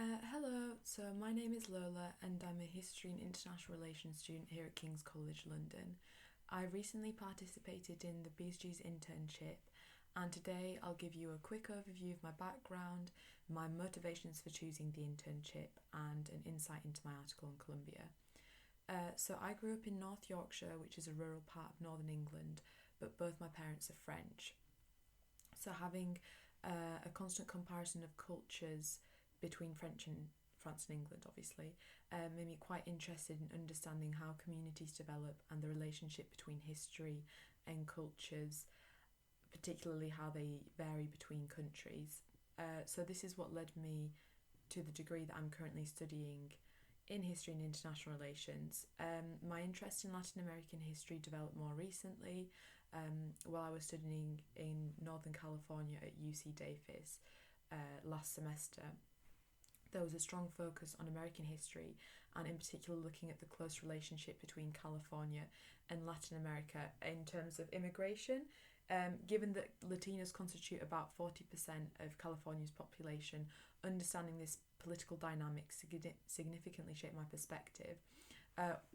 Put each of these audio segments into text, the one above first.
Hello, so my name is Lola and I'm a History and International Relations student here at King's College London. I recently participated in the GenZs internship and today I'll give you a quick overview of my background, my motivations for choosing the internship and an insight into my article on Colombia. So I grew up in North Yorkshire, which is a rural part of northern England, but both my parents are French. So having a constant comparison of cultures between France and England, obviously, made me quite interested in understanding how communities develop and the relationship between history and cultures, particularly how they vary between countries. So this is what led me to the degree that I'm currently studying in history and international relations. My interest in Latin American history developed more recently while I was studying in Northern California at UC Davis last semester. There was a strong focus on American history and in particular looking at the close relationship between California and Latin America in terms of immigration. Given that Latinos constitute about 40% of California's population, understanding this political dynamic significantly shaped my perspective.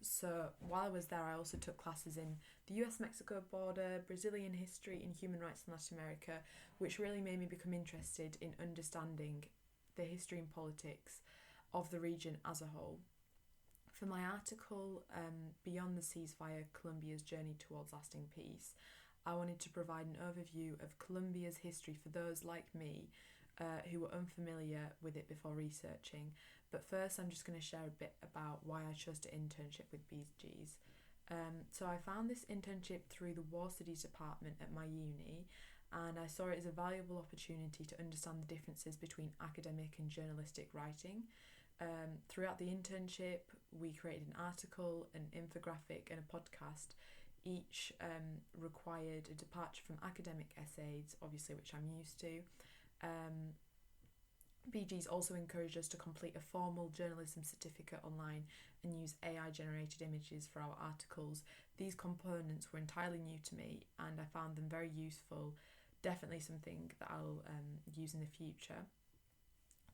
So while I was there, I also took classes in the US-Mexico border, Brazilian history and human rights in Latin America, which really made me become interested in understanding the history and politics of the region as a whole. For my article, Beyond the Ceasefire, Colombia's Journey Towards Lasting Peace, I wanted to provide an overview of Colombia's history for those like me who were unfamiliar with it before researching. But first, I'm just going to share a bit about why I chose to internship with GenZs. So I found this internship through the War Studies department at my uni, and I saw it as a valuable opportunity to understand the differences between academic and journalistic writing. Throughout the internship, we created an article, an infographic, and a podcast. Each required a departure from academic essays, obviously, which I'm used to. BGs also encouraged us to complete a formal journalism certificate online and use AI generated images for our articles. These components were entirely new to me and I found them very useful, definitely something that I'll use in the future.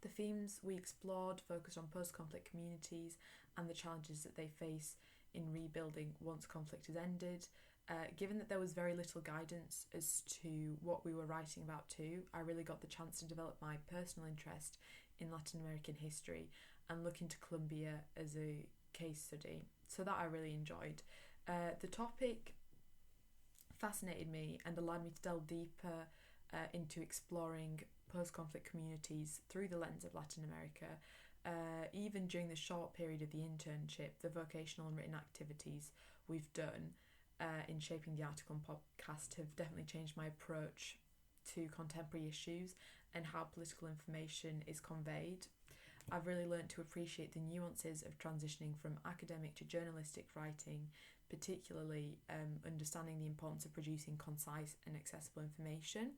The themes we explored focused on post-conflict communities and the challenges that they face in rebuilding once conflict has ended. Given that there was very little guidance as to what we were writing about too, I really got the chance to develop my personal interest in Latin American history and look into Colombia as a case study. So that I really enjoyed. The topic fascinated me and allowed me to delve deeper into exploring post-conflict communities through the lens of Latin America. Even during the short period of the internship, the vocational and written activities we've done in shaping the article and podcast have definitely changed my approach to contemporary issues and how political information is conveyed. I've really learned to appreciate the nuances of transitioning from academic to journalistic writing, particularly understanding the importance of producing concise and accessible information.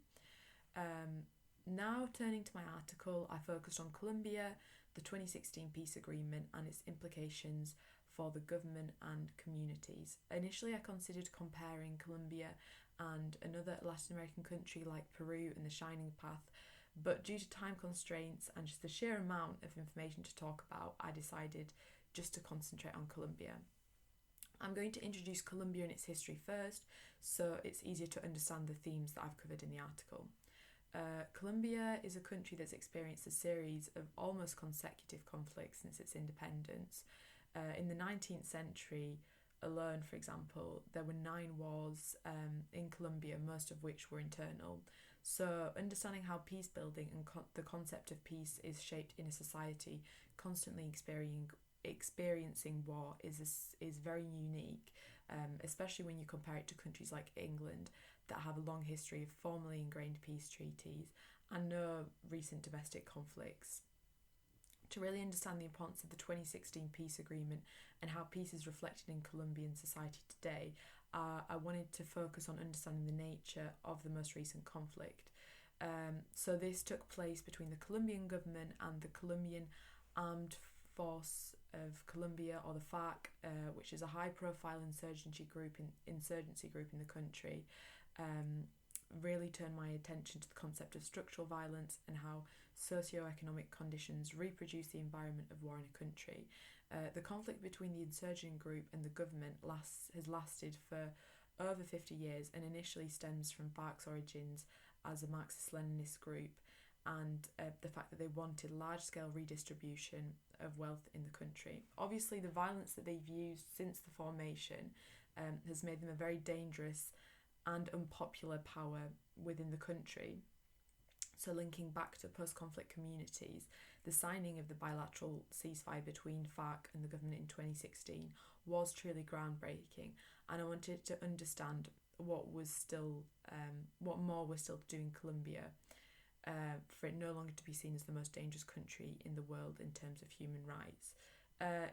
Now turning to my article, I focused on Colombia, the 2016 peace agreement and its implications for the government and communities. Initially, I considered comparing Colombia and another Latin American country like Peru and the Shining Path, but due to time constraints and just the sheer amount of information to talk about, I decided just to concentrate on Colombia. I'm going to introduce Colombia and its history first, so it's easier to understand the themes that I've covered in the article. Colombia is a country that's experienced a series of almost consecutive conflicts since its independence. In the 19th century alone, for example, there were 9 wars in Colombia, most of which were internal. So understanding how peace building and the concept of peace is shaped in a society constantly experiencing war is very unique, especially when you compare it to countries like England that have a long history of formally ingrained peace treaties and no recent domestic conflicts. To really understand the importance of the 2016 peace agreement and how peace is reflected in Colombian society today, I wanted to focus on understanding the nature of the most recent conflict. So this took place between the Colombian government and the Colombian Armed Force of Colombia, or the FARC, which is a high-profile insurgency group in the country. Really turned my attention to the concept of structural violence and how socio-economic conditions reproduce the environment of war in a country. The conflict between the insurgent group and the government has lasted for over 50 years and initially stems from FARC's origins as a Marxist-Leninist group, and the fact that they wanted large-scale redistribution of wealth in the country. Obviously, the violence that they've used since the formation has made them a very dangerous and unpopular power within the country. So linking back to post-conflict communities, the signing of the bilateral ceasefire between FARC and the government in 2016 was truly groundbreaking, and I wanted to understand what more was still to do in Colombia for it no longer to be seen as the most dangerous country in the world in terms of human rights.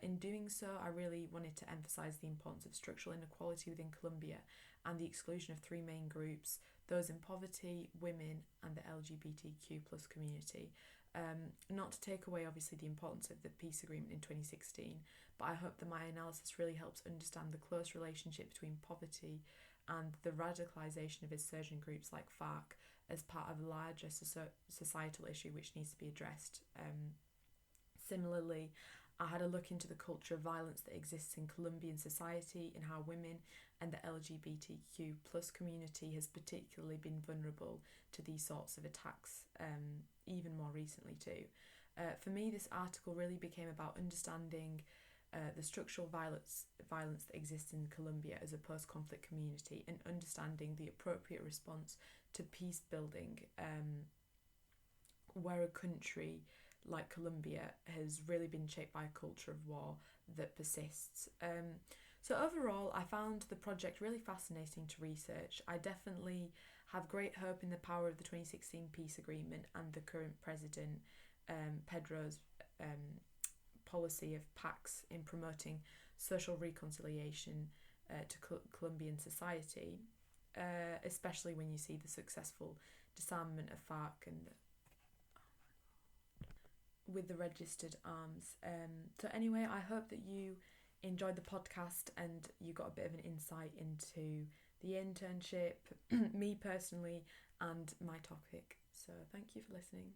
In doing so, I really wanted to emphasise the importance of structural inequality within Colombia and the exclusion of three main groups: those in poverty, women, and the LGBTQ plus community. Not to take away, obviously, the importance of the peace agreement in 2016, but I hope that my analysis really helps understand the close relationship between poverty and the radicalisation of insurgent groups like FARC as part of a larger societal issue which needs to be addressed. Similarly, I had a look into the culture of violence that exists in Colombian society and how women and the LGBTQ plus community has particularly been vulnerable to these sorts of attacks, even more recently too. For me, this article really became about understanding the structural violence that exists in Colombia as a post-conflict community and understanding the appropriate response to peace building, where a country like Colombia has really been shaped by a culture of war that persists. So overall, I found the project really fascinating to research. I definitely have great hope in the power of the 2016 peace agreement and the current president, Pedro's policy of PACs in promoting social reconciliation to Colombian society, especially when you see the successful disarmament of FARC and with the registered arms. So anyway, I hope that you enjoyed the podcast and you got a bit of an insight into the internship, me personally, and my topic. So thank you for listening.